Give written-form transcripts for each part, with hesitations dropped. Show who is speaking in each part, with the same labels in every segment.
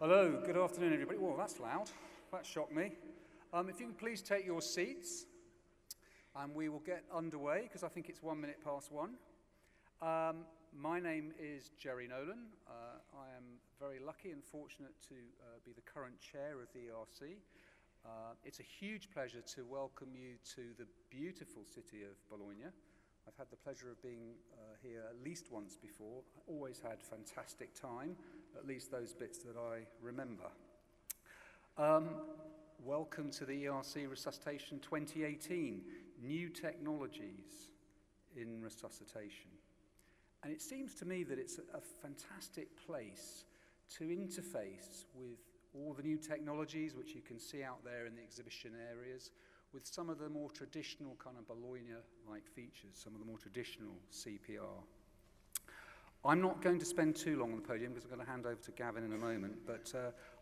Speaker 1: Hello, good afternoon, everybody. Whoa, that's loud. That shocked me. If you can please take your seats, and we will get underway, because I think it's 1 minute past 1. My name is Jerry Nolan. I am very lucky and fortunate to be the current chair of the ERC. It's a huge pleasure to welcome you to the beautiful city of Bologna. I've had the pleasure of being here at least once before. I always had fantastic time, at least those bits that I remember. Welcome to the ERC Resuscitation 2018, New Technologies in Resuscitation. And it seems to me that it's a fantastic place to interface with all the new technologies which you can see out there in the exhibition areas, with some of the more traditional kind of Bologna-like features, some of the more traditional CPR. I'm not going to spend too long on the podium because I'm going to hand over to Gavin in a moment, but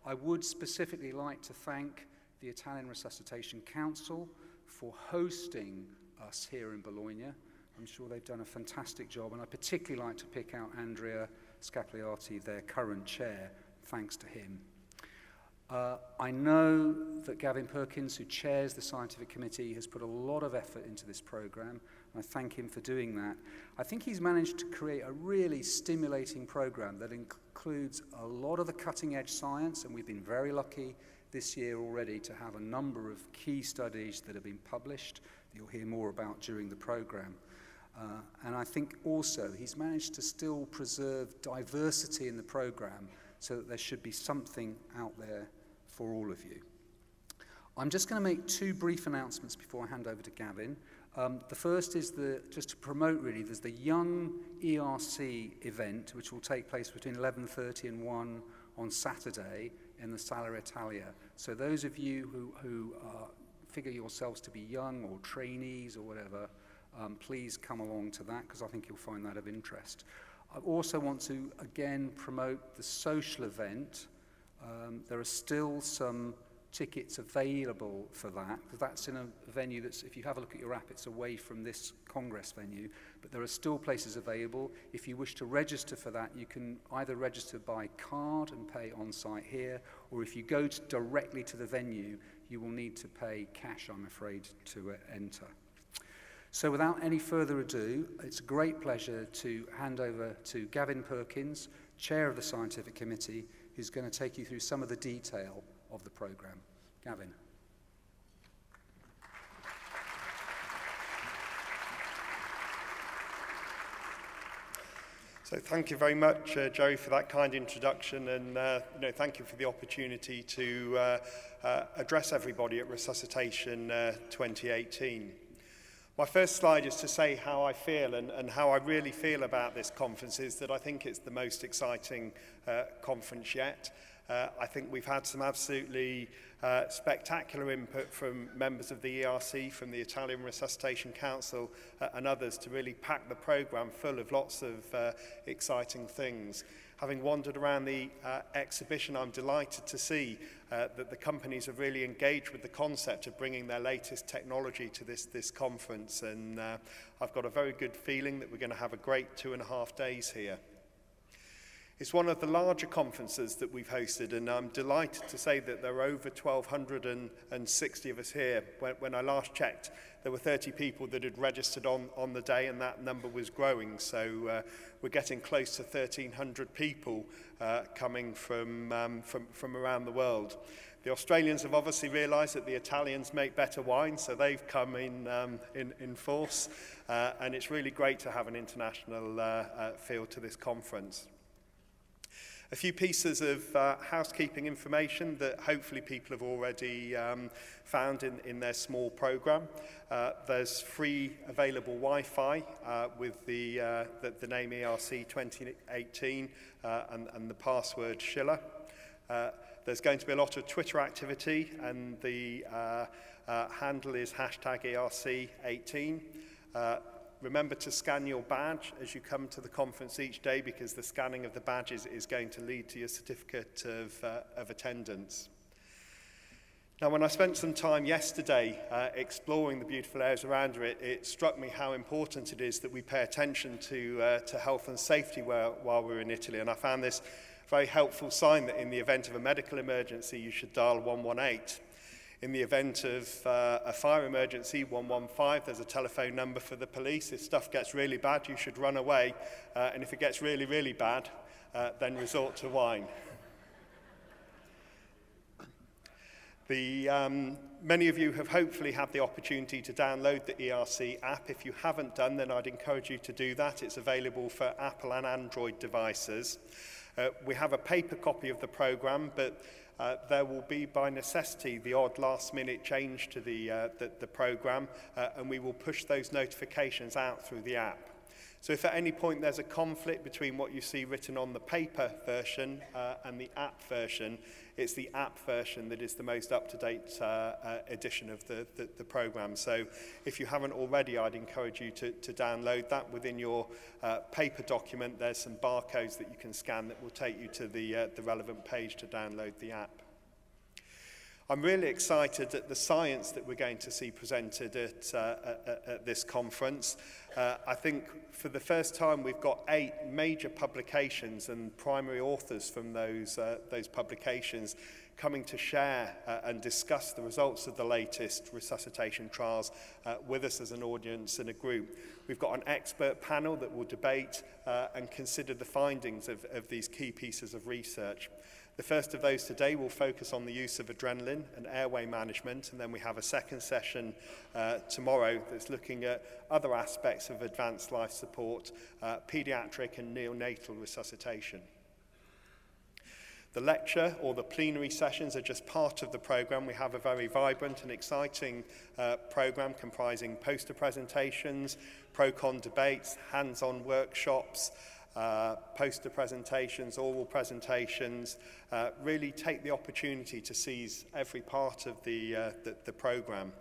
Speaker 1: I would specifically like to thank the Italian Resuscitation Council for hosting us here in Bologna. I'm sure they've done a fantastic job, and I particularly like to pick out Andrea Scapliati, their current chair, thanks to him. I know that Gavin Perkins, who chairs the scientific committee, has put a lot of effort into this program, and I thank him for doing that. I think he's managed to create a really stimulating program that includes a lot of the cutting-edge science, and we've been very lucky this year already to have a number of key studies that have been published that you'll hear more about during the program. And I think also he's managed to still preserve diversity in the program so that there should be something out there for all of you. I'm just going to make two brief announcements before I hand over to Gavin. The first is just to promote really, there's the Young ERC event, which will take place between 11:30 and 1 on Saturday in the Sala Italia. So those of you who figure yourselves to be young or trainees or whatever, please come along to that, because I think you'll find that of interest. I also want to, again, promote the social event. There are still some tickets available for that, because that's in a venue that's, if you have a look at your app, it's away from this Congress venue, but there are still places available. If you wish to register for that, you can either register by card and pay on site here, or if you go directly to the venue, you will need to pay cash, I'm afraid, to enter. So without any further ado, it's a great pleasure to hand over to Gavin Perkins, Chair of the Scientific Committee, who's going to take you through some of the detail of the programme. Gavin.
Speaker 2: So thank you very much, Jerry, for that kind introduction, and thank you for the opportunity to address everybody at Resuscitation 2018. My first slide is to say how I feel and how I really feel about this conference is that I think it's the most exciting conference yet. I think we've had some absolutely spectacular input from members of the ERC, from the Italian Resuscitation Council and others to really pack the programme full of lots of exciting things. Having wandered around the exhibition, I'm delighted to see that the companies have really engaged with the concept of bringing their latest technology to this conference, and I've got a very good feeling that we're going to have a great 2.5 days here. It's one of the larger conferences that we've hosted, and I'm delighted to say that there are over 1,260 of us here. When I last checked, there were 30 people that had registered on the day, and that number was growing. So we're getting close to 1,300 people coming from around the world. The Australians have obviously realised that the Italians make better wine, so they've come in force, and it's really great to have an international feel to this conference. A few pieces of housekeeping information that hopefully people have already found in their small program. There's free available Wi-Fi with the name ERC 2018 and the password Schiller. There's going to be a lot of Twitter activity, and the handle is #ERC18. Remember to scan your badge as you come to the conference each day, because the scanning of the badges is going to lead to your certificate of attendance. Now, when I spent some time yesterday exploring the beautiful areas around it, it struck me how important it is that we pay attention to health and safety while we're in Italy. And I found this very helpful sign that in the event of a medical emergency, you should dial 118. In the event of a fire emergency, 115, there's a telephone number for the police. If stuff gets really bad, you should run away. And if it gets really, really bad, then resort to wine. Many of you have hopefully had the opportunity to download the ERC app. If you haven't done, then I'd encourage you to do that. It's available for Apple and Android devices. We have a paper copy of the programme, but there will be, by necessity, the odd last-minute change to the programme, and we will push those notifications out through the app. So if at any point there's a conflict between what you see written on the paper version and the app version, it's the app version that is the most up-to-date edition of the programme. So if you haven't already, I'd encourage you to download that. Within your paper document, there's some barcodes that you can scan that will take you to the relevant page to download the app. I'm really excited at the science that we're going to see presented at this conference. I think for the first time we've got 8 major publications and primary authors from those publications coming to share and discuss the results of the latest resuscitation trials with us as an audience and a group. We've got an expert panel that will debate and consider the findings of these key pieces of research. The first of those today will focus on the use of adrenaline and airway management, and then we have a second session tomorrow that's looking at other aspects of advanced life support, paediatric and neonatal resuscitation. The lecture or the plenary sessions are just part of the programme. We have a very vibrant and exciting programme comprising poster presentations, pro-con debates, hands-on workshops, poster presentations, oral presentations, really take the opportunity to seize every part of the programme.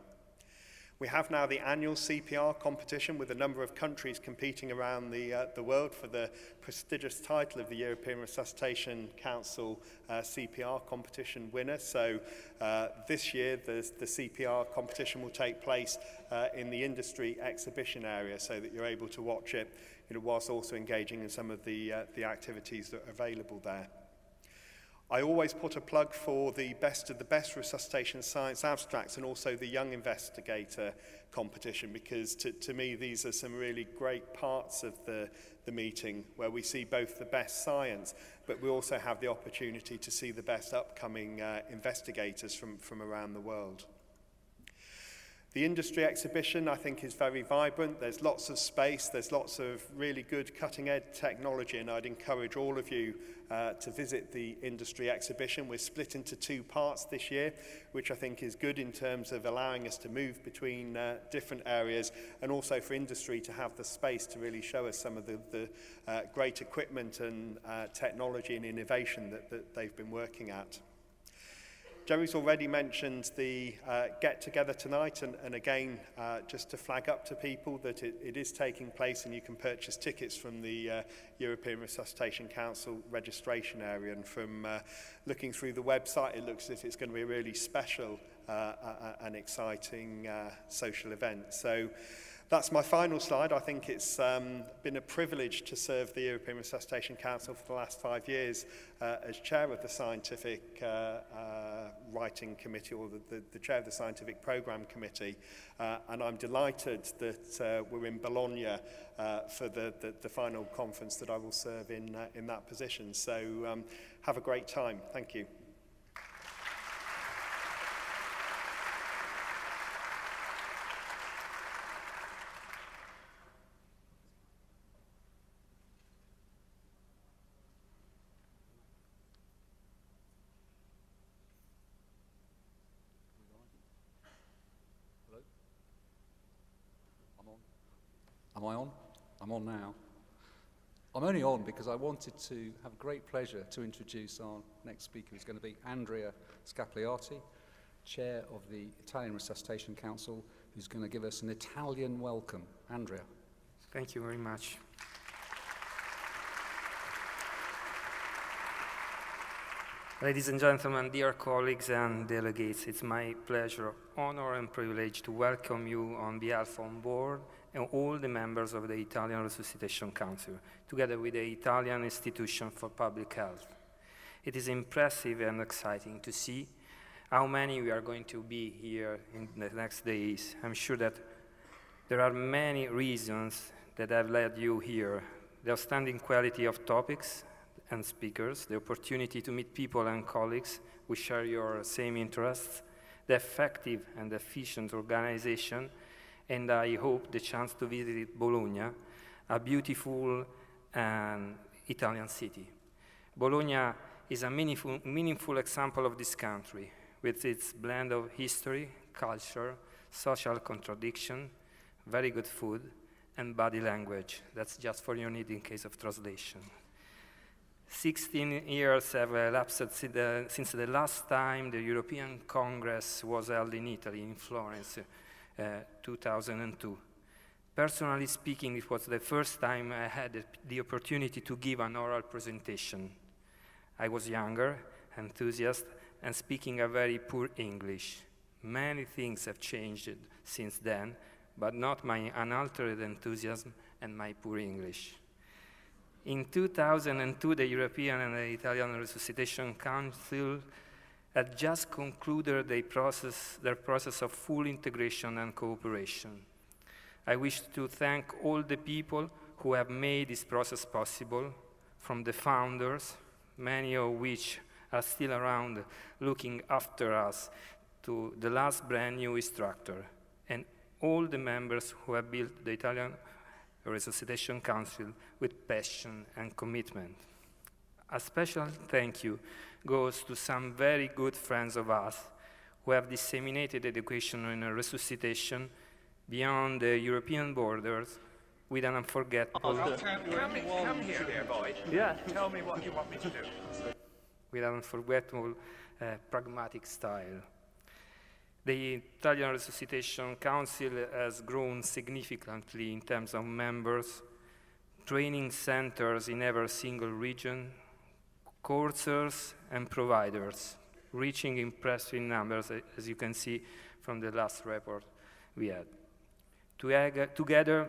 Speaker 2: We have now the annual CPR competition with a number of countries competing around the world for the prestigious title of the European Resuscitation Council CPR competition winner. So this year the CPR competition will take place in the industry exhibition area so that you're able to watch it, whilst also engaging in some of the activities that are available there. I always put a plug for the best of the best resuscitation science abstracts and also the Young Investigator competition, because to me these are some really great parts of the meeting where we see both the best science, but we also have the opportunity to see the best upcoming investigators from around the world. The industry exhibition, I think, is very vibrant. There's lots of space. There's lots of really good cutting-edge technology, and I'd encourage all of you to visit the industry exhibition. We're split into 2 parts this year, which I think is good in terms of allowing us to move between different areas, and also for industry to have the space to really show us some of the great equipment and technology and innovation that they've been working at. Jerry's already mentioned the get-together tonight, and again, just to flag up to people that it is taking place, and you can purchase tickets from the European Resuscitation Council registration area. And from looking through the website, it looks as if it's going to be a really special and exciting social event. So that's my final slide. I think it's been a privilege to serve the European Resuscitation Council for the last 5 years as chair of the Scientific Writing Committee, or the chair of the Scientific Programme Committee. And I'm delighted that we're in Bologna for the final conference that I will serve in that position. So have a great time. Thank you.
Speaker 1: Am I on? I'm on now. I'm only on because I wanted to have a great pleasure to introduce our next speaker, who's going to be Andrea Scapliati, Chair of the Italian Resuscitation Council, who's going to give us an Italian welcome. Andrea.
Speaker 3: Thank you very much. Ladies and gentlemen, dear colleagues and delegates, it's my pleasure, honor and privilege to welcome you on behalf of the board and all the members of the Italian Resuscitation Council, together with the Italian Institution for Public Health. It is impressive and exciting to see how many we are going to be here in the next days. I'm sure that there are many reasons that have led you here. The outstanding quality of topics and speakers, the opportunity to meet people and colleagues who share your same interests, the effective and efficient organization, and I hope the chance to visit Bologna, a beautiful Italian city. Bologna is a meaningful example of this country, with its blend of history, culture, social contradiction, very good food, and body language. That's just for your need in case of translation. 16 years have elapsed since the last time the European Congress was held in Italy, in Florence, 2002. Personally speaking, it was the first time I had the opportunity to give an oral presentation. I was younger, enthusiastic, and speaking a very poor English. Many things have changed since then, but not my unaltered enthusiasm and my poor English. In 2002, the European and the Italian Resuscitation Council had just concluded their process of full integration and cooperation. I wish to thank all the people who have made this process possible, from the founders, many of which are still around looking after us, to the last brand new instructor, and all the members who have built the Italian Resuscitation Council with passion and commitment. A special thank you goes to some very good friends of us who have disseminated education in resuscitation beyond the European borders with an unforgettable...
Speaker 4: Come here, dear boy.
Speaker 3: Yeah.
Speaker 4: Tell me what you want me to do.
Speaker 3: With an unforgettable, pragmatic style. The Italian Resuscitation Council has grown significantly in terms of members, training centers in every single region, courses and providers, reaching impressive numbers, as you can see from the last report we had. Together,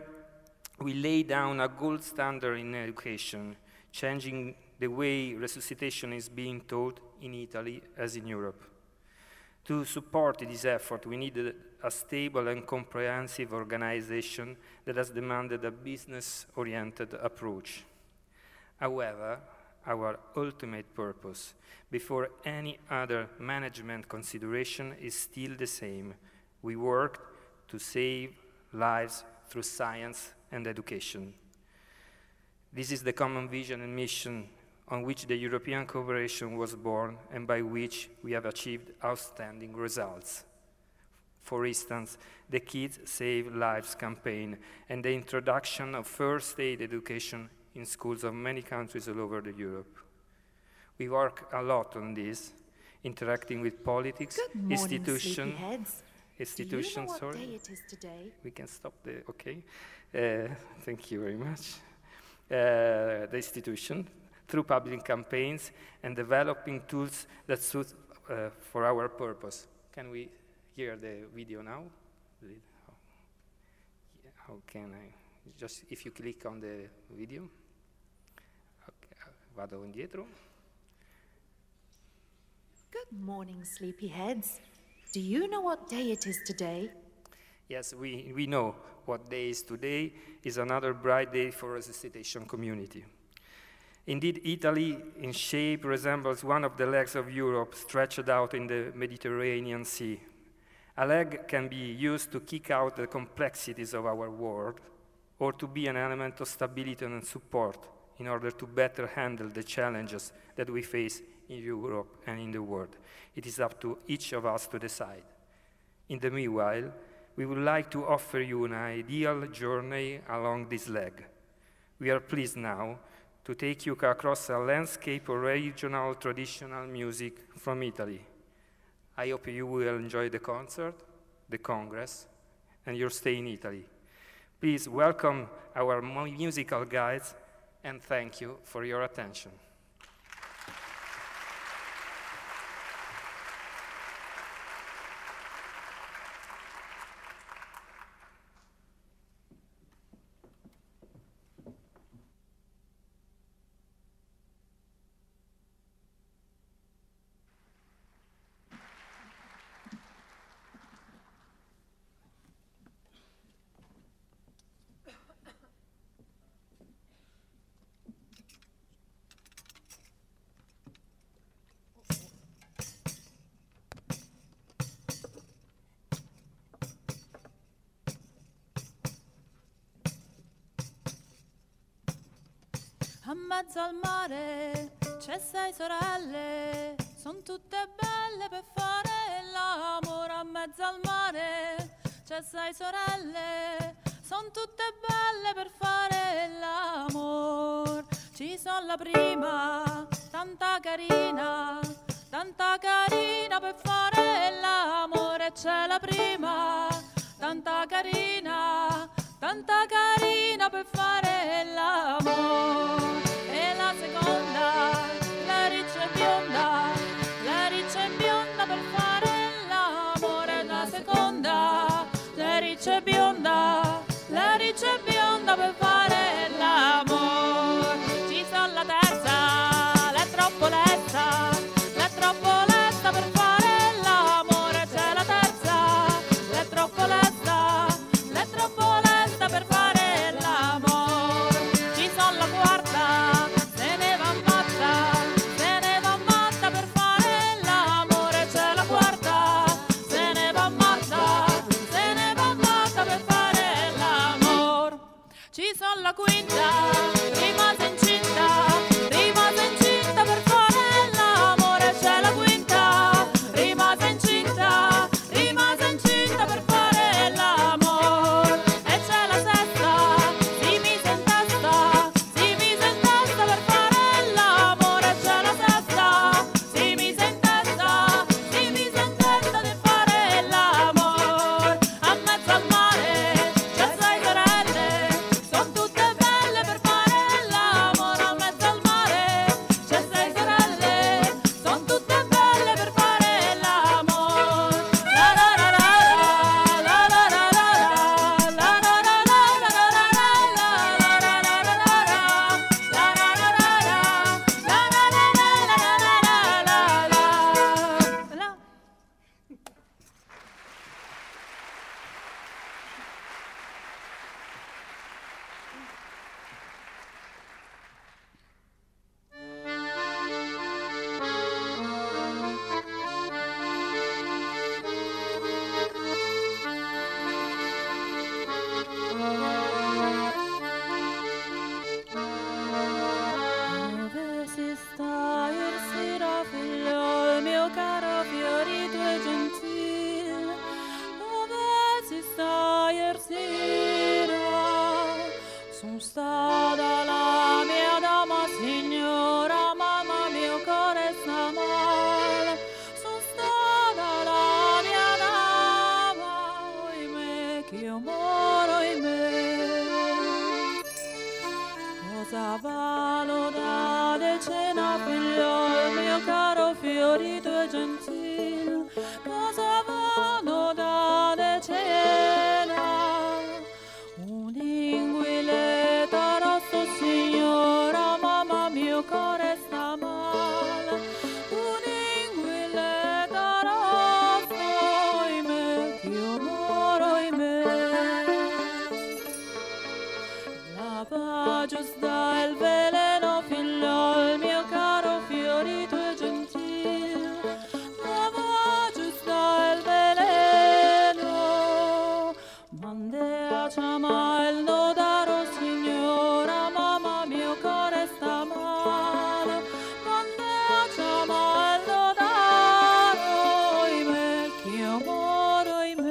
Speaker 3: we lay down a gold standard in education, changing the way resuscitation is being taught in Italy as in Europe. To support this effort, we needed a stable and comprehensive organization that has demanded a business-oriented approach. However, our ultimate purpose, before any other management consideration, is still the same. We work to save lives through science and education. This is the common vision and mission on which the European cooperation was born and by which we have achieved outstanding results. For instance, the Kids Save Lives campaign and the introduction of first aid education in schools of many countries all over Europe. We work a lot on this, interacting with politics, institutions. Do you know what day it is today? We can stop the, okay. Thank you very much. The institution, through public campaigns and developing tools that suit for our purpose. Can we hear the video now? How can I? Just if you click on the video. Okay, vado indietro.
Speaker 5: Good morning, sleepyheads. Do you know what day it is today?
Speaker 3: Yes, we know what day is today. Is another bright day for resuscitation community. Indeed, Italy, in shape, resembles one of the legs of Europe stretched out in the Mediterranean Sea. A leg can be used to kick out the complexities of our world, or to be an element of stability and support in order to better handle the challenges that we face in Europe and in the world. It is up to each of us to decide. In the meanwhile, we would like to offer you an ideal journey along this leg. We are pleased now to take you across a landscape of regional traditional music from Italy. I hope you will enjoy the concert, the Congress, and your stay in Italy. Please welcome our musical guides, and thank you for your attention.
Speaker 6: A mezzo al mare c'è 6 sorelle, son tutte belle per fare l'amore. A mezzo al mare c'è 6 sorelle, son tutte belle per fare l'amore. Ci son la prima, tanta carina per fare l'amore. C'è la prima, tanta carina per fare l'amore. E la seconda, la riccia e bionda per fare l'amore. La seconda, la riccia e bionda per fare l'amore. Ci son la terza, l'è troppo lesta per fare l'amore. C'è la terza, l'è troppo lesta per fare l'amore. Ci son la quarta, se ne va matta per fare l'amore. C'è la quarta, se ne va matta per fare l'amore. Ci son la quinta, rimase incinta per fare l'amore. C'è la quinta, rimase incinta per fare l'amore. E c'è la sesta, si mise in testa per fare l'amore. C'è la sesta, si mise in testa per fare l'amore. A mezzo al mare c'è 6 sorelle, son tutte belle per fare l'amore. A mezzo al mare c'è 6 sorelle, son tutte belle per fare l'amore. La la la la la la la la la la la la la. Dove si sta sera, figlio mio caro, fiorito e gentil? Dove si sta sera? Son stata la mia dama, signora, mamma, mio cuore sta male. Son stata la mia dama, oimè, che io moro, oimè. Cosa valo da decena, figlio mio caro, fiorito e gentil? Cosa valo da decena? Un'inguiletta rosso, signora, mamma, mio cuore sta male. Un'inguiletta rosso, oimè, che io moro, oimè. Lava giusta il veleno, figlio mio caro, fiorito e gentil. Lava giusta il veleno, mandea chiama il nodaro, signora, mamma, mio cuore sta male. Mandea chiama il nodaro, oimè, che io moro, oimè.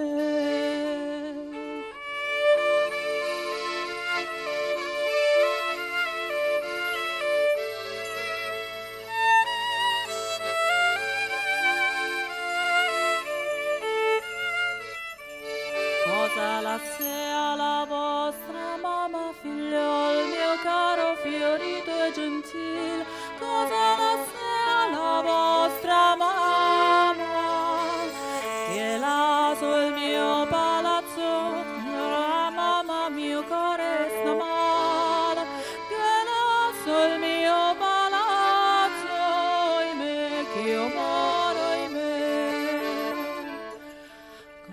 Speaker 6: Cosa la sea la vostra mamma, figliol mio caro, fiorito e gentil? Cosa la sea la vostra mamma, che là sul mio palazzo, signora, mamma, mio cuore sta male. Che là sul mio palazzo, oimè, che io moro, oimè.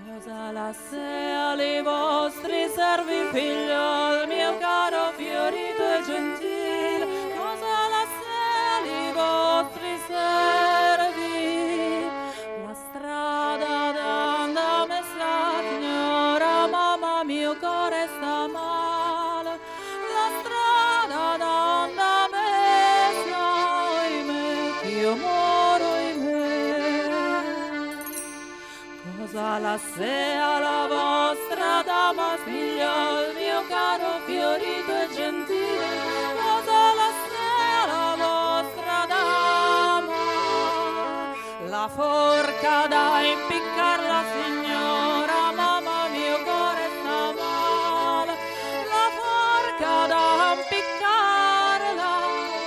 Speaker 6: Cosa la sea li vostri servi, figliol mio caro, fiorito e gentil? Cosa la sea li vostri servi? La strada d'andame sta, signora, mamma, mio cuore sta male. La strada d'andame sea la vostra dama, figlio mio caro, fiorito e gentile, rosa la sea la vostra dama. La forca da impiccar la signora, mamma mio cuore sta male, la forca da impiccarla,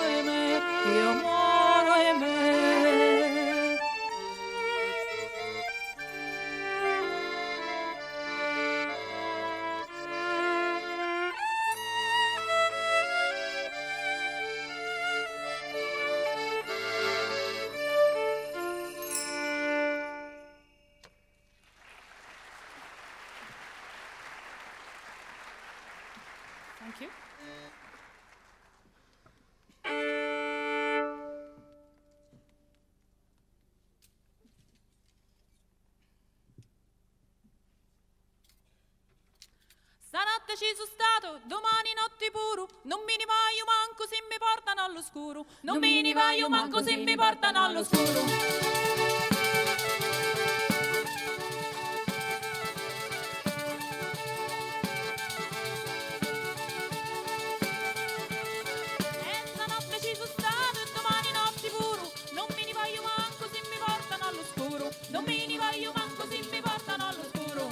Speaker 6: ahimè, io muoro, ahimè. Thank you. Stanotte ci sono stato, domani notte puro, non mi ne vaio manco se mi portano all'oscuro, non mi ne vaio manco se mi portano all'oscuro. Stanotte ci sono stato, domani notte puro, non mi ne vaio manco se mi portano all'oscuro, non mi ne vaio manco se mi portano all'oscuro.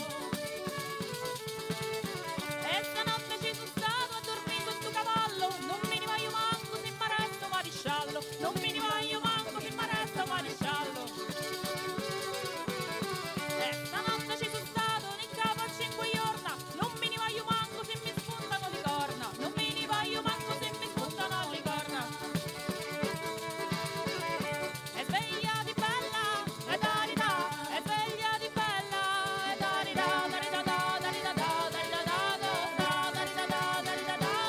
Speaker 6: E stanotte ci sono stato a dormire sotto cavallo, non mi ne vaio manco se mi resto maresciallo, non mi ne vaio manco se mi resto maresciallo. E stanotte ci sono stato in capo a 5 giorni, non mi ne vaio manco se mi spuntano le corna, non mi ne vaio manco se mi spuntano le corna. E sveglia di bella, e darida, e sveglia di bella, e darida, darida, darida, darida, darida, darida, darida.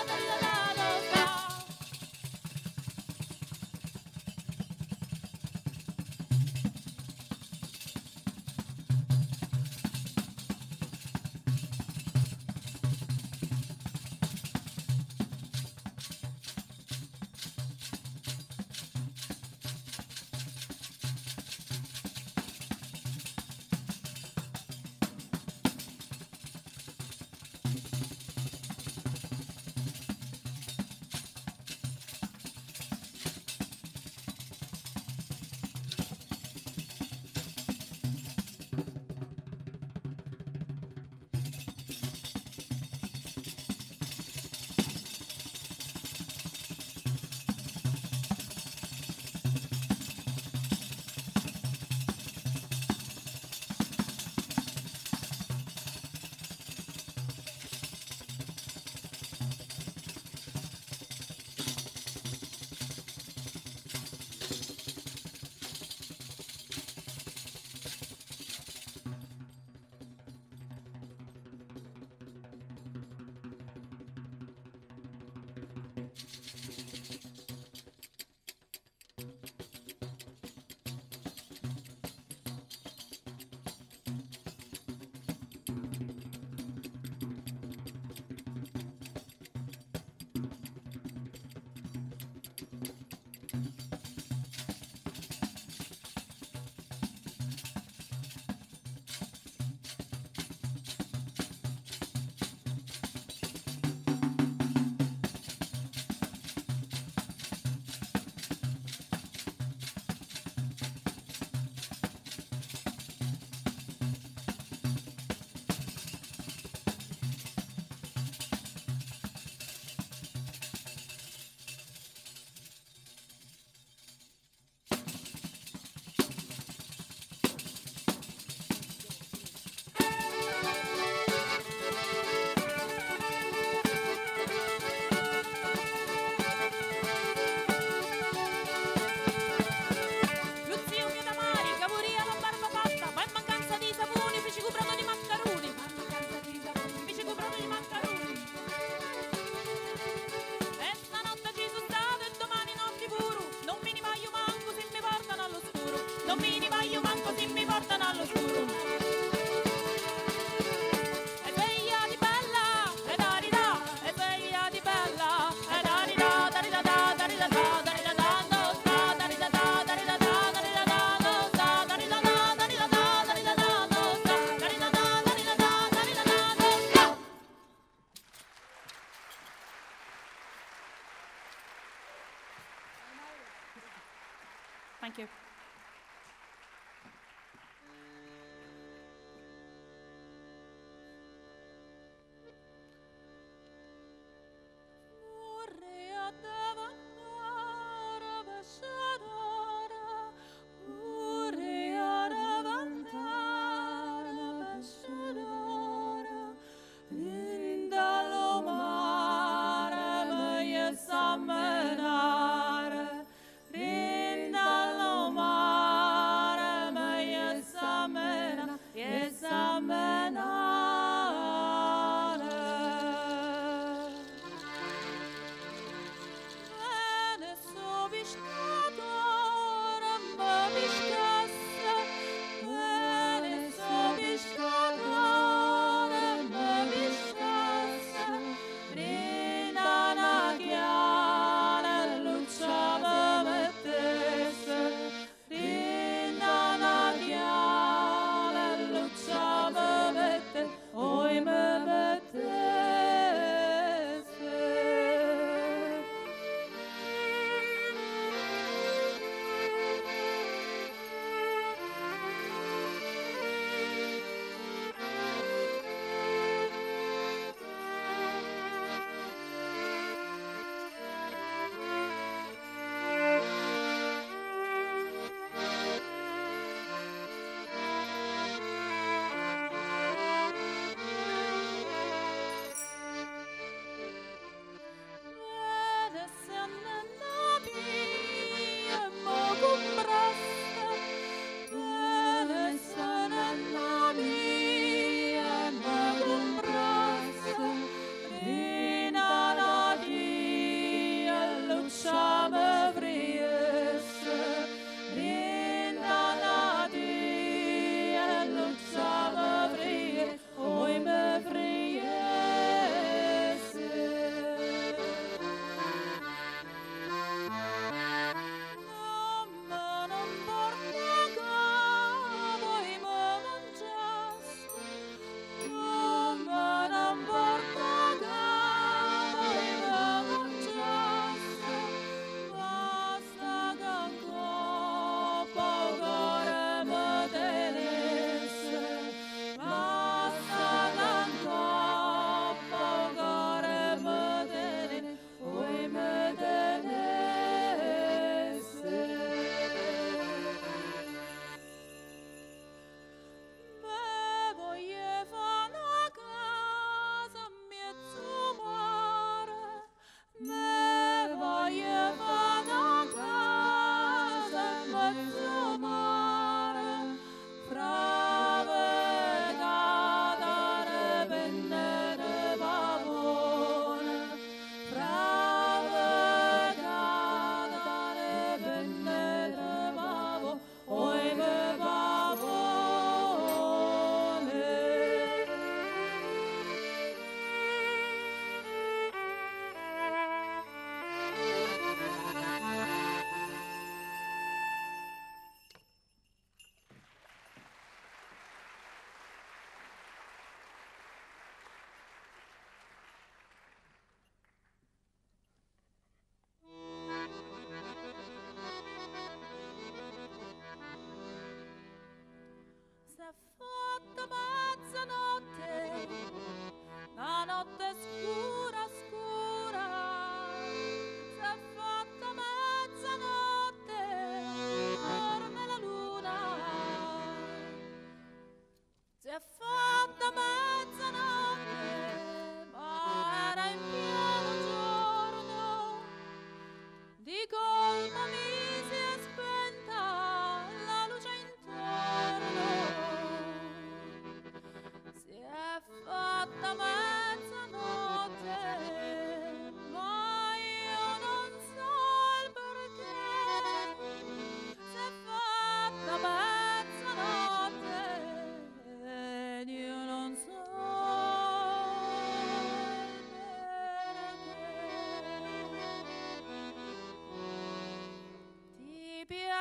Speaker 6: Thank you.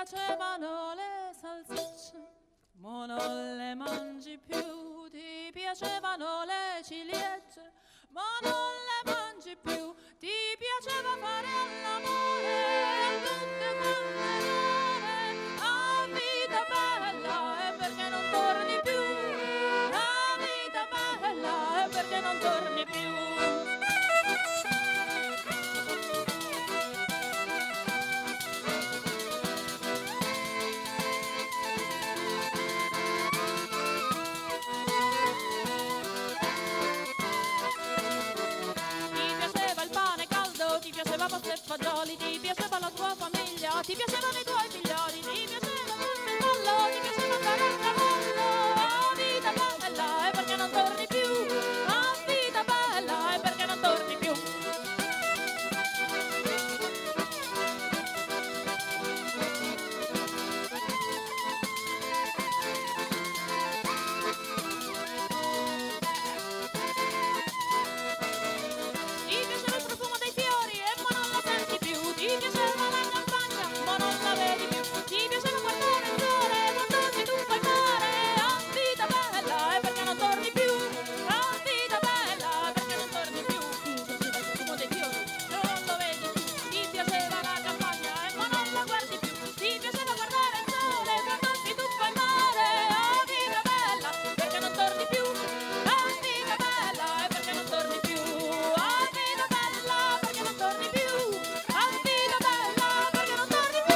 Speaker 7: piacevano le salsicce, ma non le mangi più. Ti piacevano le ciliegie, ma non le mangi più. Ti piaceva fare l'amore a tutte quante ore, piaceva pasta e fagioli, ti piaceva la tua famiglia, ti piacevano i tuoi figlioli, ti piaceva il pollo, ti piaceva andare a cavallo. Ah, vita bella, e perché non torni più? Ah, vita bella, e perché non torni più? Ti piaceva il profumo dei fiori, ma non lo senti più. Ti piaceva la campagna, ma non la vedi più. Ti piaceva guardare il sole quando si tuffa il mare. Ah, vita bella, e perché non torni più? Ah, vita bella, e perché non torni più? Ti piaceva il profumo dei fiori, non lo vedi più. Ti piaceva la campagna, ma non la guardi più. Ti piaceva guardare il sole quando si tuffa il mare. Ah, vita bella, perché non torni più? Ah, vita bella, e perché non torni più? Ah, vita bella, perché non torni più? Ah, vita bella, perché non torni più?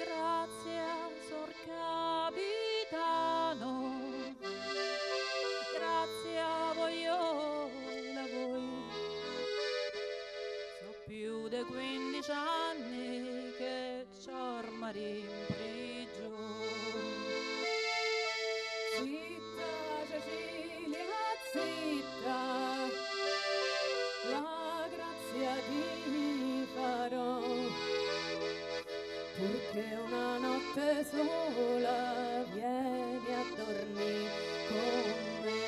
Speaker 7: Grazie, sor capitano, grazie a voi, so più di 15 anni che c'ho ormai in prigione.
Speaker 8: Zitta, Cecilia, zitta, la grazia ti farò, purché una notte sola vieni a dormire con me.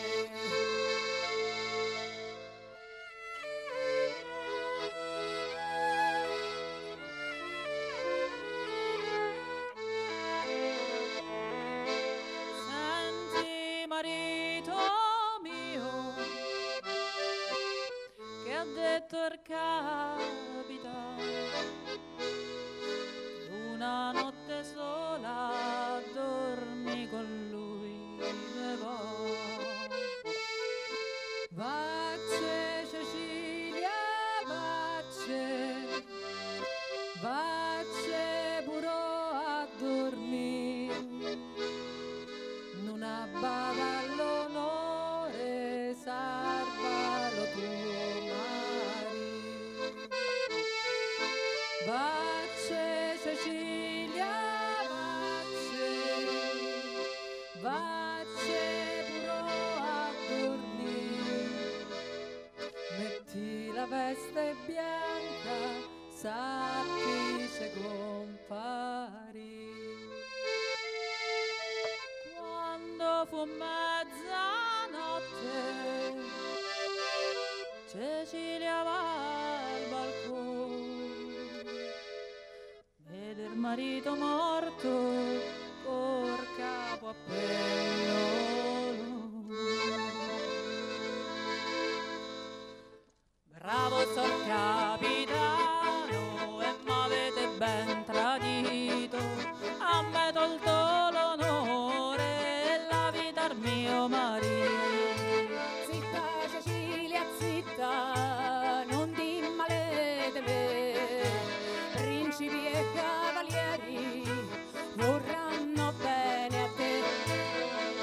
Speaker 7: Senti, marito mio, che ha detto il capitano, una notte sola dormi con lui, ne va.
Speaker 8: Vacce, Cecilia, vacce, vacce puro a dormire, non abbava all'onore, salvalo tuo marito. Vacce, Cecilia, vacce, vacce puro a dormire, metti la veste bianca, sappi c'è compari. Quando fu mezzanotte, Cecilia va al balcone, vede il marito morto col capo a pennolo. Bravo sor capitano, e m'avete ben tradito, a me tolto l'onore e la vita al mio marito. Zitta, Cecilia, zitta, non di male di me, principi e cavalieri vorranno bene a te.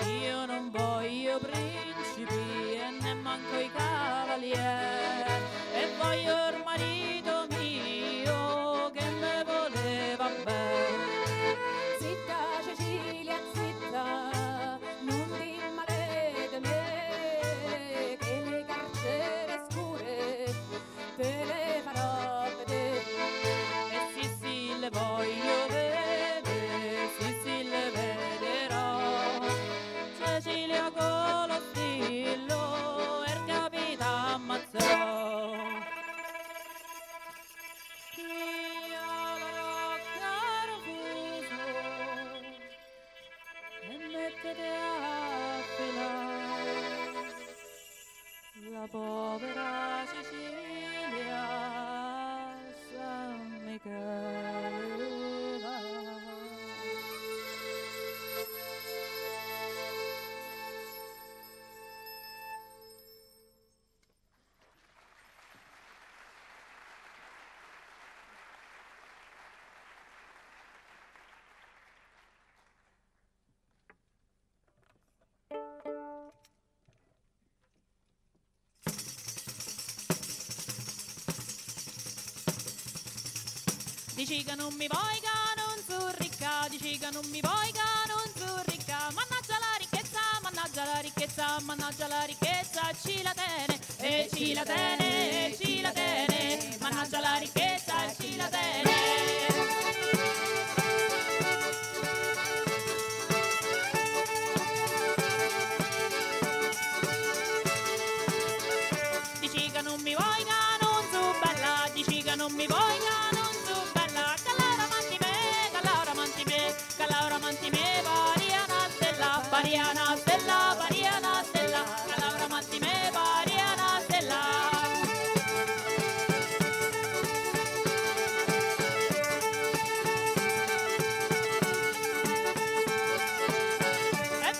Speaker 7: Io non voglio principi e nemmanco i cavalieri, e voglio il marito mio che me voleva bene.
Speaker 8: Zitta, Cecilia, zitta, non di male di me, che le carcere scure te le farò vedere.
Speaker 7: E sì, le voglio vedere, sì, le vedrò. Cecilia con lo stillo e il capitano ammazzò. Piglia la rocca fuso e mettete a filare la povera Cecilia San Michele.
Speaker 6: dici che non mi vuoi, che non sono ricca, dici che non mi vuoi, che non sono ricca. Mannaggia la ricchezza, mannaggia la ricchezza, mannaggia la ricchezza, ci la tiene, e ci la tiene, e ci la tiene, mannaggia la ricchezza, e ci la tiene. Dici che non mi vuoi, che non so bella, dici che non mi vuoi, che non so bella. Calora manti me, calora manti me, calora manti me, variana stella, variana stella, variana stella, calora manti me, variana stella. E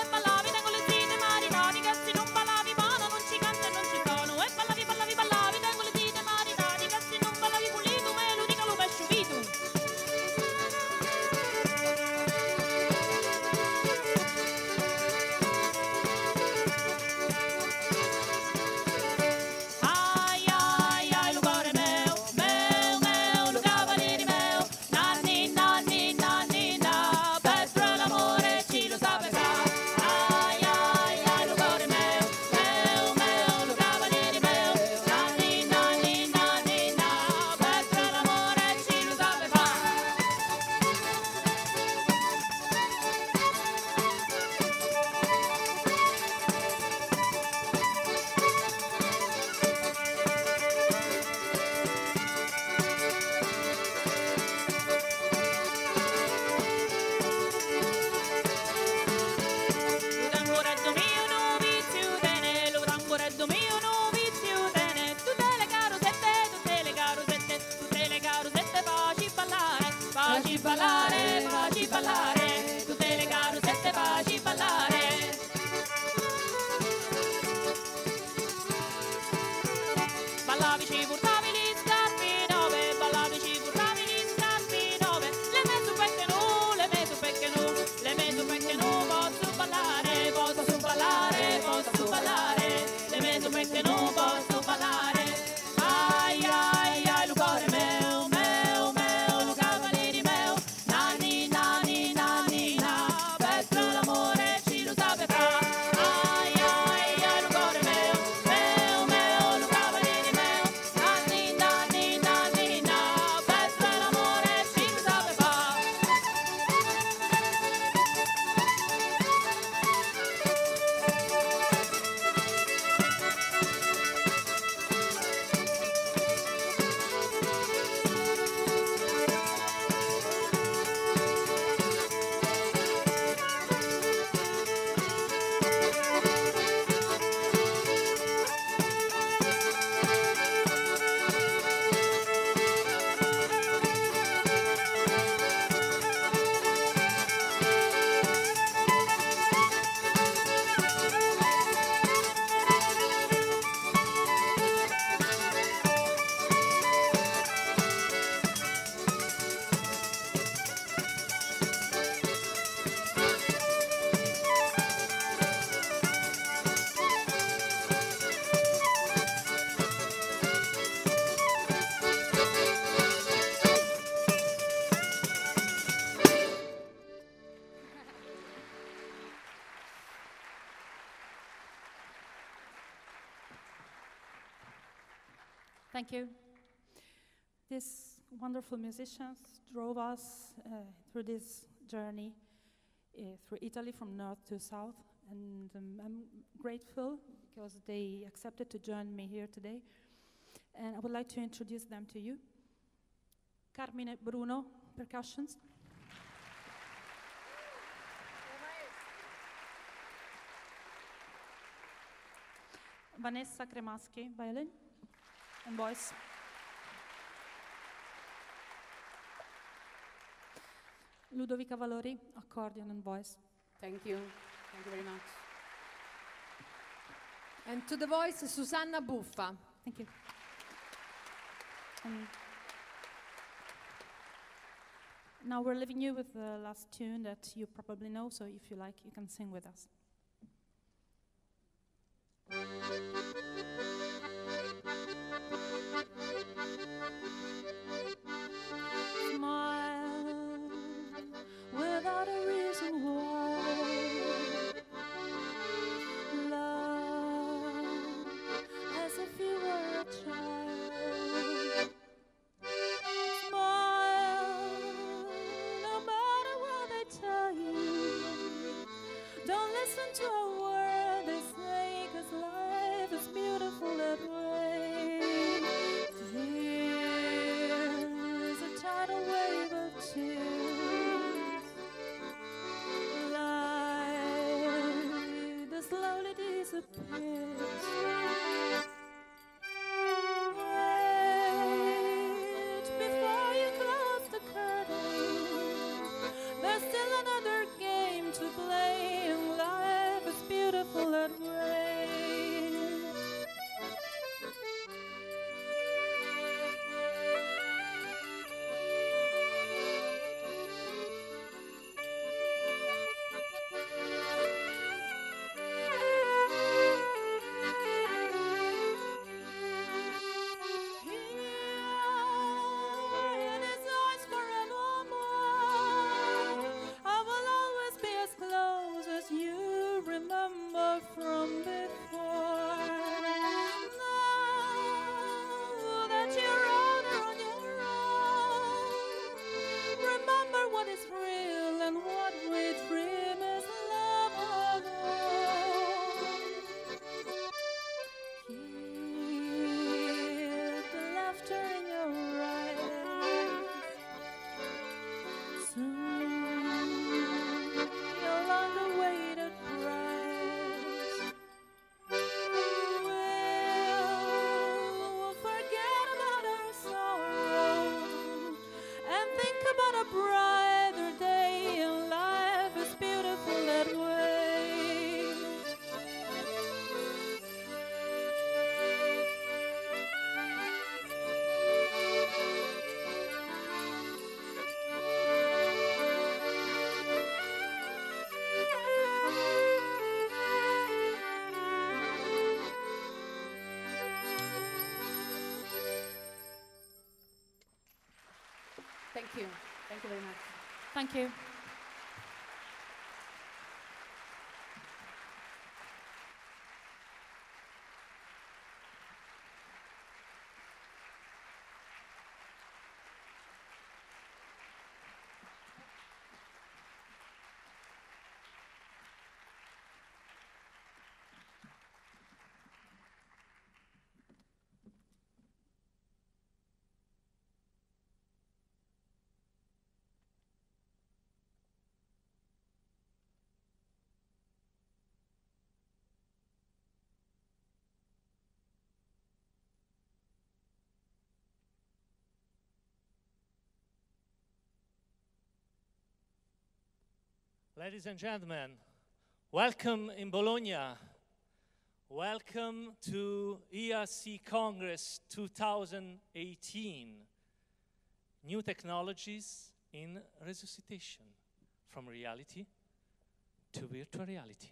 Speaker 6: ballavi, tengo le zite marinate, che se non ballavi buono non ci canto e non ci sono. E ballavi, tengo le zite marinate, che se non ballavi pulito, me lo dica lo pescio vito. Ai, ai, ai, lo cuore meu, meu, meu, lo cavaliere meu, nanni, nanni, nanni, na, per l'amore ci lo sape fare. Ai, ai, ai, lo cuore meu, meu, meu, lo cavaliere meu, nanni, nanni, nanni, na, per l'amore ci lo sape fare. Lo tamburetto mio no vizio tene, lo tamburetto mio no vizio tene. Tutte le carosette, tutte le carosette, tutte le carosette facci ballare, facci ballare, facci ballare, tutte le carosette facci ballare. Ballavi ci portavi gli scarpi dove, ballavi ci portavi gli scarpi dove. Le metto perché no, le metto perché no, le metto perché no, posso ballare, posso ballare, posso ballare, le metto perché no, posso ballare. Ai, ai, ai, lo cuore meu, meu, meu, lo cavaliere meu, nanni, nanni, nanni, na, per l'amore ci lo sape fare. Ai, ai, ai, lo cuore meu, meu, meu, lo cavaliere meu, nanni, nanni, nanni, na, per l'amore ci lo sape fare.
Speaker 9: Thank you. These wonderful musicians drove us through this journey through Italy from north to south, and I'm grateful because they accepted to join me here today. And I would like to introduce them to you. Carmine Bruno, percussions. Vanessa Kremaschi, violin and voice. Ludovica Valori, accordion and voice.
Speaker 8: Thank you. Thank you very much. And to the voice, Susanna Buffa.
Speaker 9: Thank you. And now we're leaving you with the last tune that you probably know, so if you like, you can sing with us. listen to a word they say, 'cause life is beautiful that way. There's a tidal wave of tears. Light that slowly disappears. Wait before you close the curtain. There's still another game to play, and life is beautiful that way. In his eyes forevermore, I will always be as close as you remember from before. Now that you're older on your own, remember what is real and what we dream is love alone. Hear the laughter in your eyes. Soon your long-awaited prize will forget about our sorrow and think about a brighter day, and life is beautiful that way.
Speaker 8: Thank you. Thank you very much.
Speaker 9: Thank you.
Speaker 10: Ladies and gentlemen, welcome in Bologna. Welcome to ERC Congress 2018. New technologies in resuscitation, from reality to virtual reality.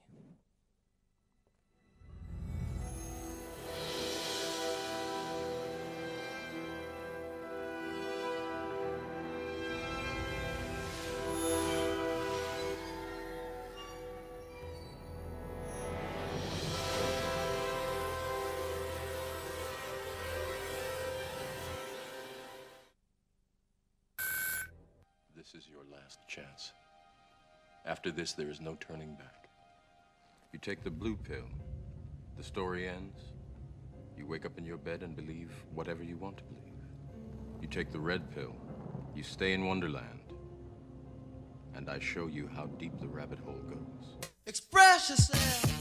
Speaker 11: This is your last chance. After this, there is no turning back. You take the blue pill, the story ends. You wake up in your bed and believe whatever you want to believe. You take the red pill, you stay in Wonderland, and I show you how deep the rabbit hole goes.
Speaker 12: Express yourself.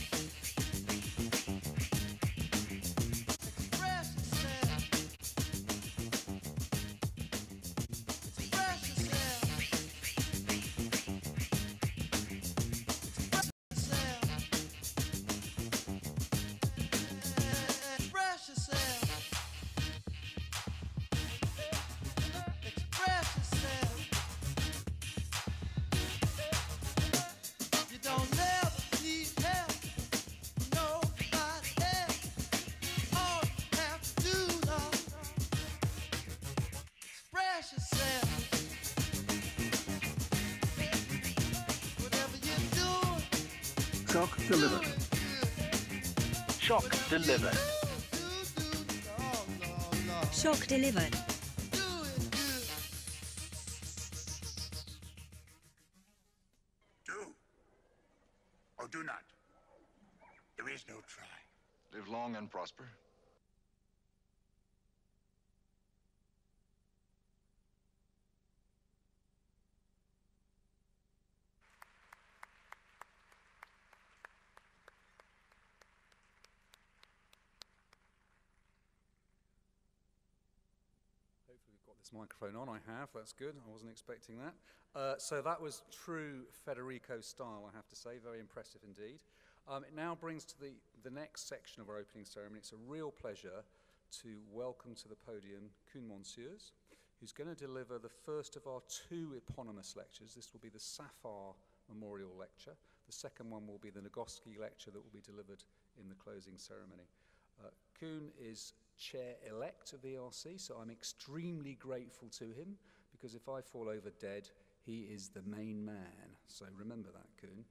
Speaker 13: Shock delivered. Shock delivered.
Speaker 14: Shock delivered.
Speaker 12: Oh, do not. There is no try.
Speaker 13: Live long and prosper.
Speaker 1: Hopefully we've got this microphone on. I have. That's good. I wasn't expecting that. So that was true Federico style, I have to say. Very impressive indeed. It now brings to the next section of our opening ceremony. It's a real pleasure to welcome to the podium Koen Monsieurs, who's going to deliver the first of our two eponymous lectures. This will be the Sapphire Memorial Lecture. The second one will be the Nagoski Lecture that will be delivered in the closing ceremony. Koen is chair-elect of the ERC, so I'm extremely grateful to him, because if I fall over dead, he is the main man. So remember that, Koen.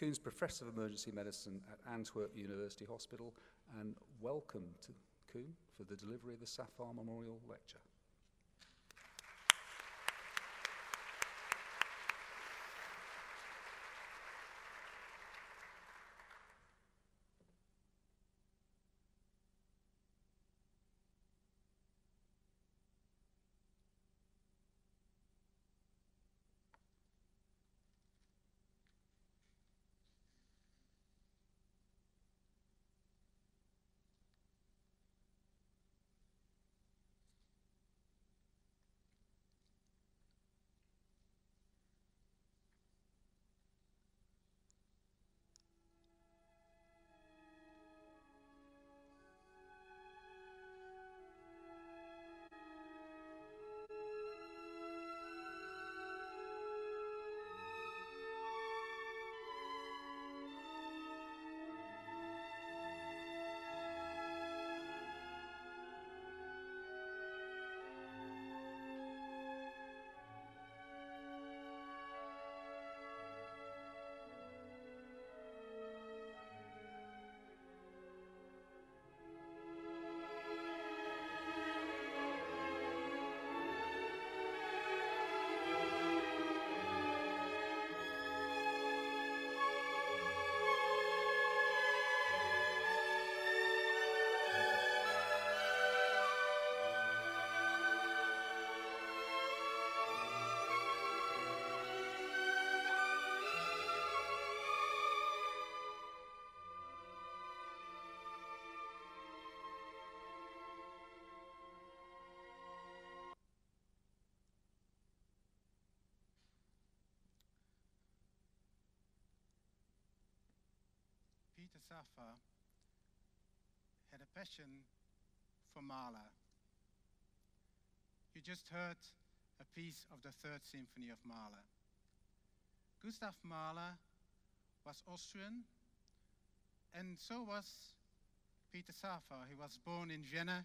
Speaker 1: Koen's Professor of Emergency Medicine at Antwerp University Hospital, and welcome to Koen for the delivery of the Sapphire Memorial Lecture.
Speaker 15: Peter Safar had a passion for Mahler. You just heard a piece of the Third Symphony of Mahler. Gustav Mahler was Austrian, and so was Peter Safar. He was born in Vienna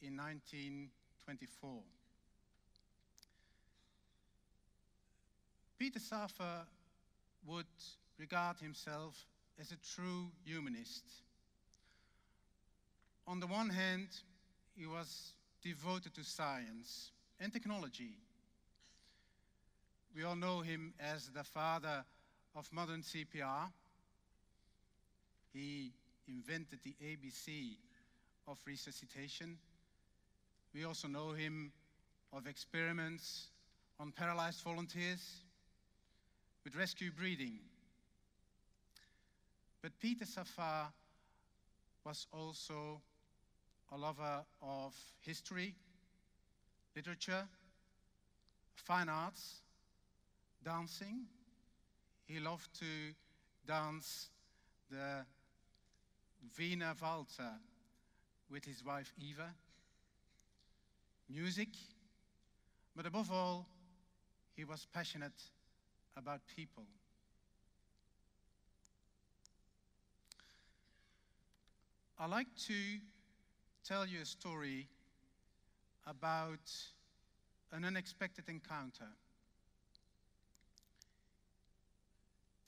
Speaker 15: in 1924. Peter Safar would regard himself as a true humanist. On the one hand, he was devoted to science and technology. We all know him as the father of modern CPR. He invented the ABC of resuscitation. We also know him of experiments on paralyzed volunteers with rescue breathing. But Peter Safar was also a lover of history, literature, fine arts, dancing. He loved to dance the Wiener Waltzer with his wife Eva, music, but above all, he was passionate about people. I'd like to tell you a story about an unexpected encounter.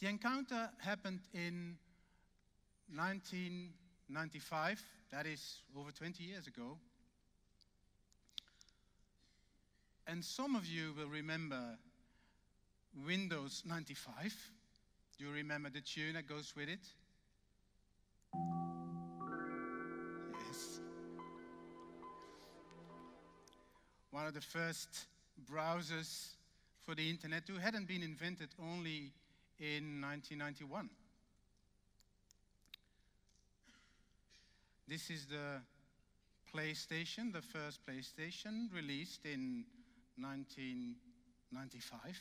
Speaker 15: The encounter happened in 1995, that is over 20 years ago. And some of you will remember Windows 95. Do you remember the tune that goes with it? Yes. One of the first browsers for the internet who hadn't been invented only in 1991. This is the PlayStation, the first PlayStation, released in 1995.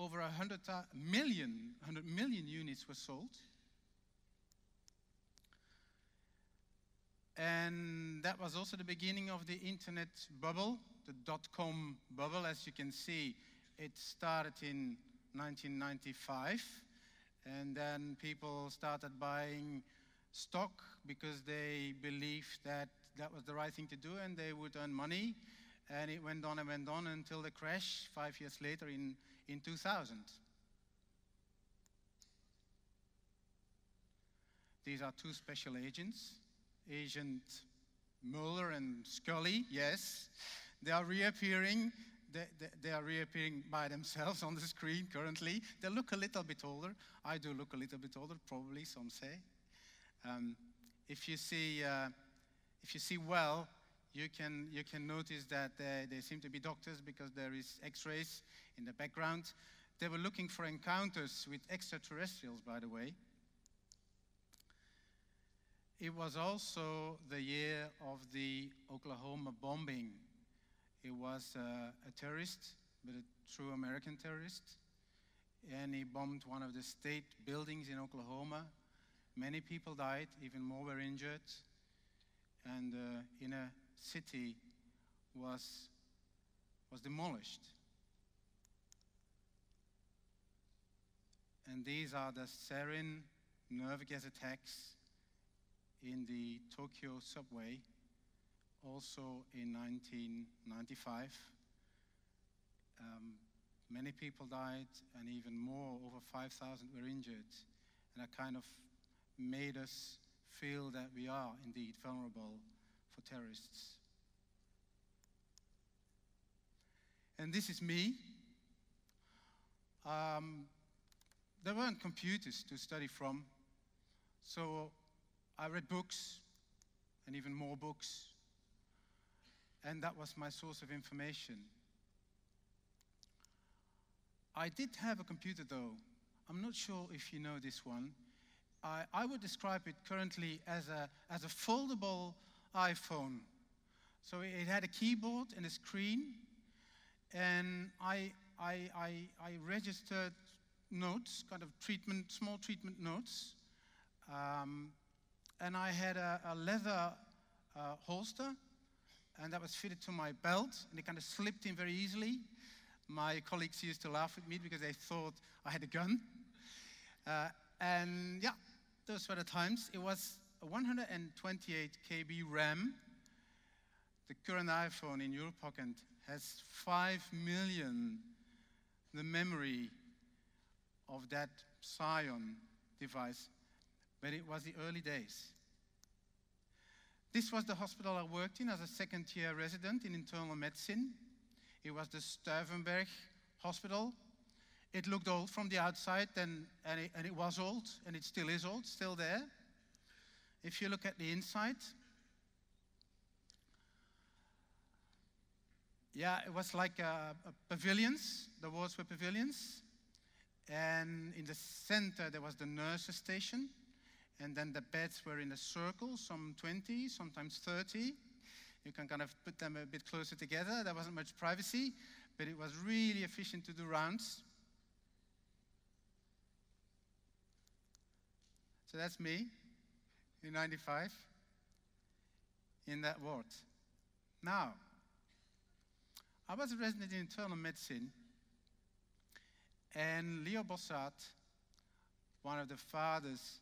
Speaker 15: Over 100 million units were sold. And that was also the beginning of the internet bubble, the dot-com bubble. As you can see, it started in 1995. And then people started buying stock because they believed that that was the right thing to do and they would earn money. And it went on until the crash 5 years later in 2000. These are two special agents, Agent Mueller and Scully, yes. They are reappearing. They are reappearing by themselves on the screen currently. They look a little bit older. I do look a little bit older, probably, some say. If you see well, you can notice that they seem to be doctors because there is X-rays in the background. They were looking for encounters with extraterrestrials, by the way. It was also the year of the Oklahoma bombing. It was a terrorist, but a true American terrorist. And he bombed one of the state buildings in Oklahoma. Many people died, even more were injured. And inner city was demolished. And these are the sarin nerve gas attacks in the Tokyo subway, also in 1995. Many people died, and even more, over 5,000 were injured. And that kind of made us feel that we are indeed vulnerable for terrorists. And this is me. There weren't computers to study from, so I read books, and even more books, and that was my source of information. I did have a computer though. I'm not sure if you know this one. I would describe it currently as a foldable iPhone. So it had a keyboard and a screen, and I registered notes, kind of small treatment notes. And I had a leather holster, and that was fitted to my belt, and it kind of slipped in very easily. My colleagues used to laugh at me because they thought I had a gun. And yeah, those were the times. It was a 128 KB RAM. The current iPhone in your pocket has 5 million, the memory of that Scion device. But it was the early days. This was the hospital I worked in as a second-year resident in internal medicine. It was the Stuivenberg Hospital. It looked old from the outside, and it was old, and it still is old, still there. If you look at the inside, yeah, it was like pavilions. The walls were pavilions. And in the center, there was the nurses' station. And then the beds were in a circle, some 20, sometimes 30. You can kind of put them a bit closer together. There wasn't much privacy, but it was really efficient to do rounds. So that's me in 95 in that ward. Now, I was a resident in internal medicine, and Leo Bossart, one of the fathers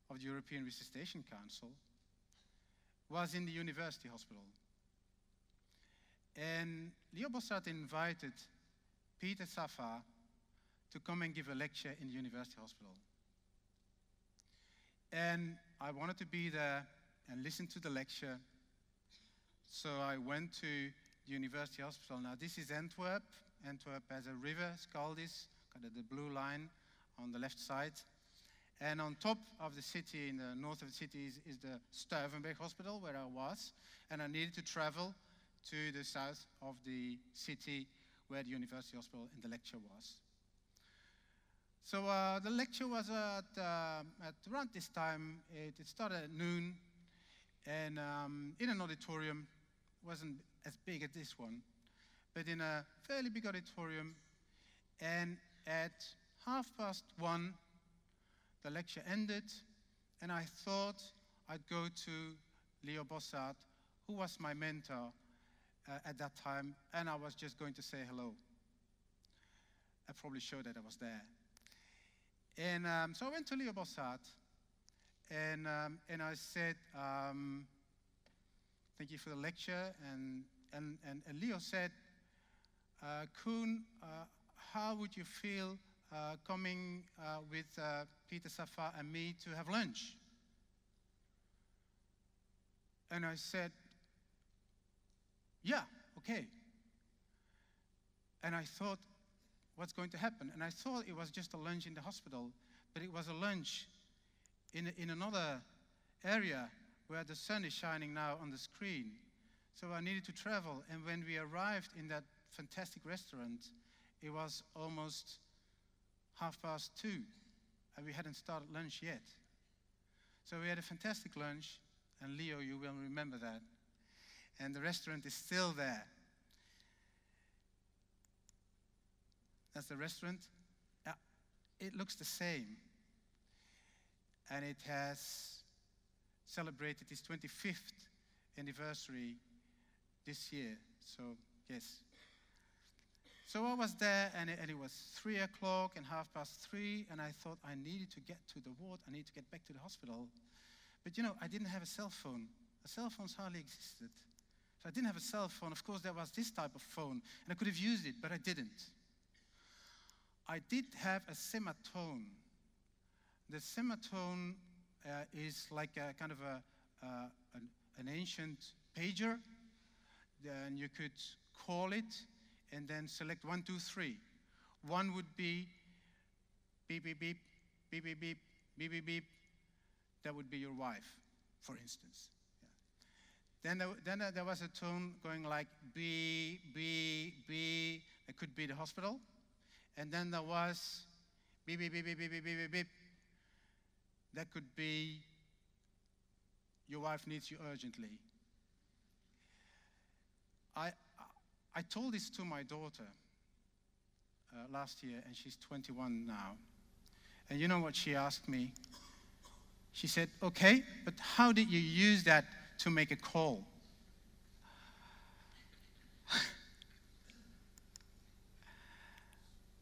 Speaker 15: of the European Resuscitation Council, was in the university hospital. And Leo Bossart invited Peter Safar to come and give a lecture in the university hospital. And I wanted to be there and listen to the lecture, so I went to the university hospital. Now this is Antwerp. Antwerp has a river, Scaldis, kind of the blue line on the left side. And on top of the city, in the north of the city, is the Stuivenberg Hospital, where I was. And I needed to travel to the south of the city, where the University Hospital and the lecture was. So the lecture was at around this time. It started at noon, and in an auditorium. Wasn't as big as this one, but in a fairly big auditorium. And at 1:30, the lecture ended, and I thought I'd go to Leo Bossart, who was my mentor at that time, and I was just going to say hello. I probably showed that I was there. And so I went to Leo Bossart, and I said, thank you for the lecture. And Leo said, Koen, how would you feel coming with Peter Safar and me to have lunch? And I said, yeah, okay. And I thought, what's going to happen? And I thought it was just a lunch in the hospital, but it was a lunch in another area where the sun is shining now on the screen. So I needed to travel, and when we arrived in that fantastic restaurant, it was almost 2:30, and we hadn't started lunch yet. So we had a fantastic lunch, and Leo, you will remember that. And the restaurant is still there. That's the restaurant. It looks the same. And it has celebrated its 25th anniversary this year. So, yes. So I was there, and it was 3 o'clock and 3:30, and I thought I needed to get to the ward. I need to get back to the hospital. But, you know, I didn't have a cell phone. Cell phones hardly existed. So I didn't have a cell phone. Of course, there was this type of phone, and I could have used it, but I didn't. I did have a sematone. The sematone is like a kind of an ancient pager. Then you could call it and then select 1, 2, 3. One would be beep, beep, beep, beep, beep, beep, beep, beep, beep. That would be your wife, for instance. Yeah. Then there was a tone going like B, B, B. It could be the hospital. And then there was beep, beep, beep, beep, beep, beep, beep, beep. That could be your wife needs you urgently. I told this to my daughter last year, and she's 21 now. And you know what she asked me? She said, okay, but how did you use that to make a call?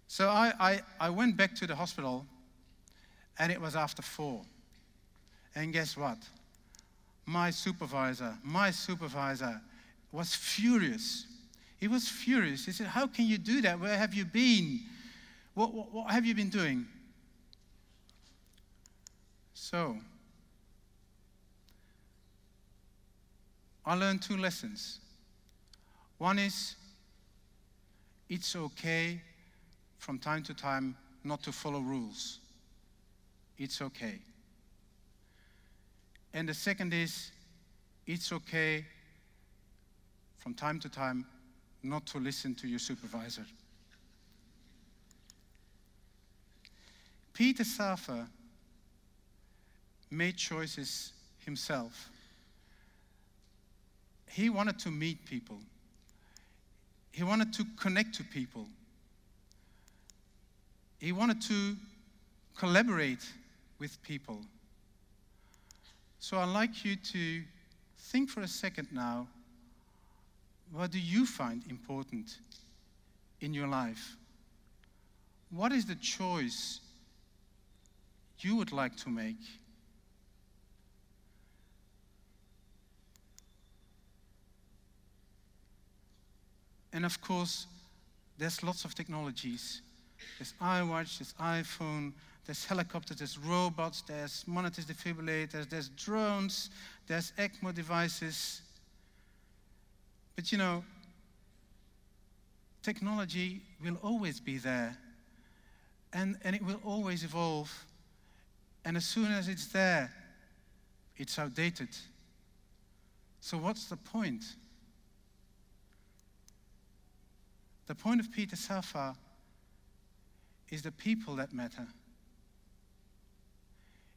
Speaker 15: So I went back to the hospital, and it was after 4. And guess what? My supervisor was furious. He was furious. He said, how can you do that? Where have you been? What have you been doing? So, I learned 2 lessons. One is, it's okay from time to time not to follow rules. It's okay. And the second is, it's okay from time to time not to listen to your supervisor. Peter Safar made choices himself. He wanted to meet people. He wanted to connect to people. He wanted to collaborate with people. So I'd like you to think for a second now, what do you find important in your life? What is the choice you would like to make? And of course, there's lots of technologies. There's iWatch, there's iPhone, there's helicopters, there's robots, there's monitor defibrillators, there's drones, there's ECMO devices. But you know, technology will always be there. And it will always evolve. And as soon as it's there, it's outdated. So what's the point? The point of Peter Safar is the people that matter.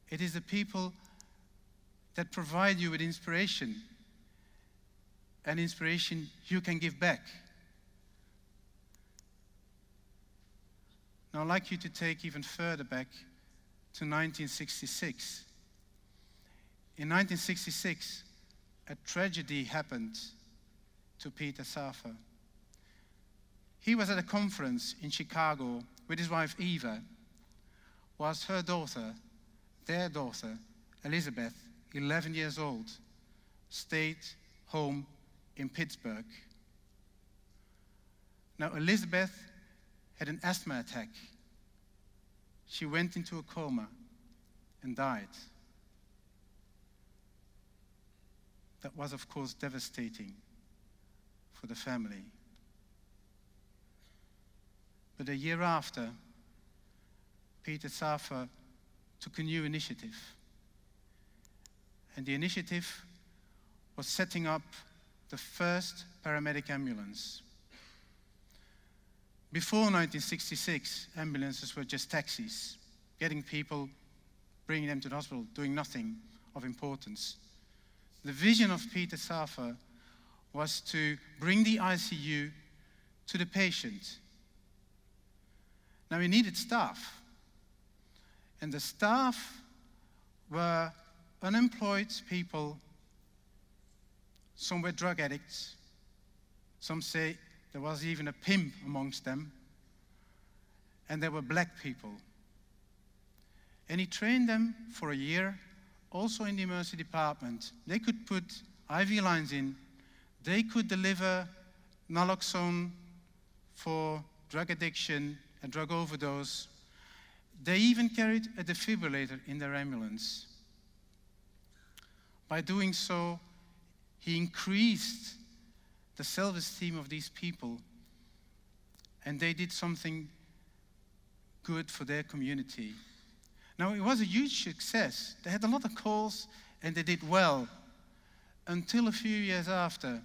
Speaker 15: It is the people that provide you with inspiration, and inspiration you can give back. Now, I'd like you to take even further back to 1966. In 1966, a tragedy happened to Peter Safar. He was at a conference in Chicago with his wife Eva, whilst her daughter, their daughter, Elizabeth, 11 years old, stayed home in Pittsburgh. Now, Elizabeth had an asthma attack. She went into a coma and died. That was, of course, devastating for the family. But a year after, Peter Safar took a new initiative. And the initiative was setting up the first paramedic ambulance. Before 1966, ambulances were just taxis, getting people, bringing them to the hospital, doing nothing of importance. The vision of Peter Safar was to bring the ICU to the patient. Now, he needed staff. And the staff were unemployed people. Some were drug addicts. Some say there was even a pimp amongst them. And there were black people. And he trained them for a year, also in the emergency department. They could put IV lines in. They could deliver naloxone for drug addiction and drug overdose. They even carried a defibrillator in their ambulance. By doing so, he increased the self-esteem of these people, and they did something good for their community. Now, it was a huge success. They had a lot of calls, and they did well, until a few years after,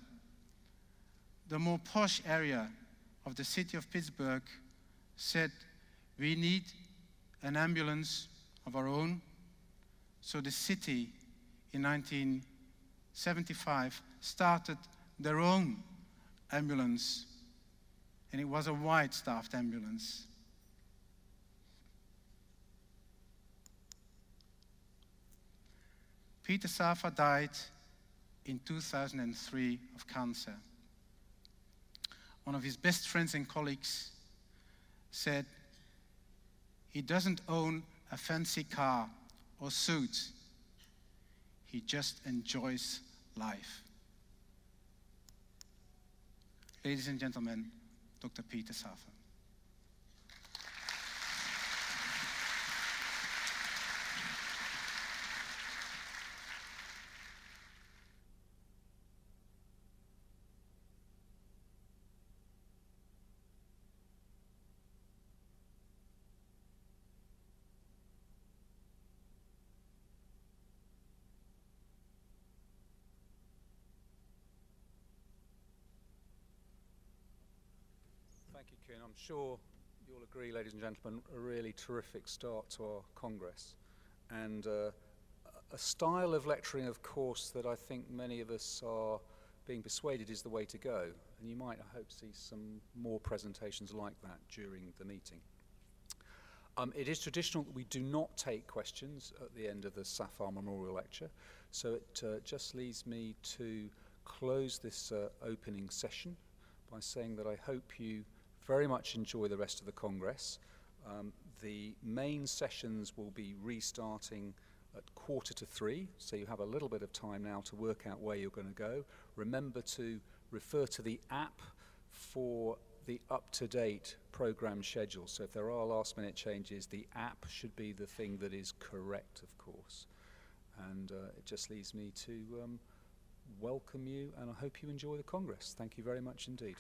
Speaker 15: the more posh area of the city of Pittsburgh said, we need an ambulance of our own. So the city in 1975 started their own ambulance, and it was a white-staffed ambulance. Peter Safar died in 2003 of cancer. One of his best friends and colleagues said, he doesn't own a fancy car or suit. He just enjoys life. Ladies and gentlemen, Dr. Peter Safar.
Speaker 1: Thank you, Kuhn. I'm sure you'll agree, ladies and gentlemen, a really terrific start to our Congress. And a style of lecturing, of course, that I think many of us are being persuaded is the way to go. And you might, I hope, see some more presentations like that during the meeting. It is traditional that we do not take questions at the end of the Safar Memorial Lecture. So it just leaves me to close this opening session by saying that I hope you very much enjoy the rest of the Congress. The main sessions will be restarting at 2:45, so you have a little bit of time now to work out where you're going to go. Remember to refer to the app for the up-to-date program schedule. So if there are last-minute changes, the app should be the thing that is correct, of course. And it just leaves me to welcome you, and I hope you enjoy the Congress. Thank you very much indeed.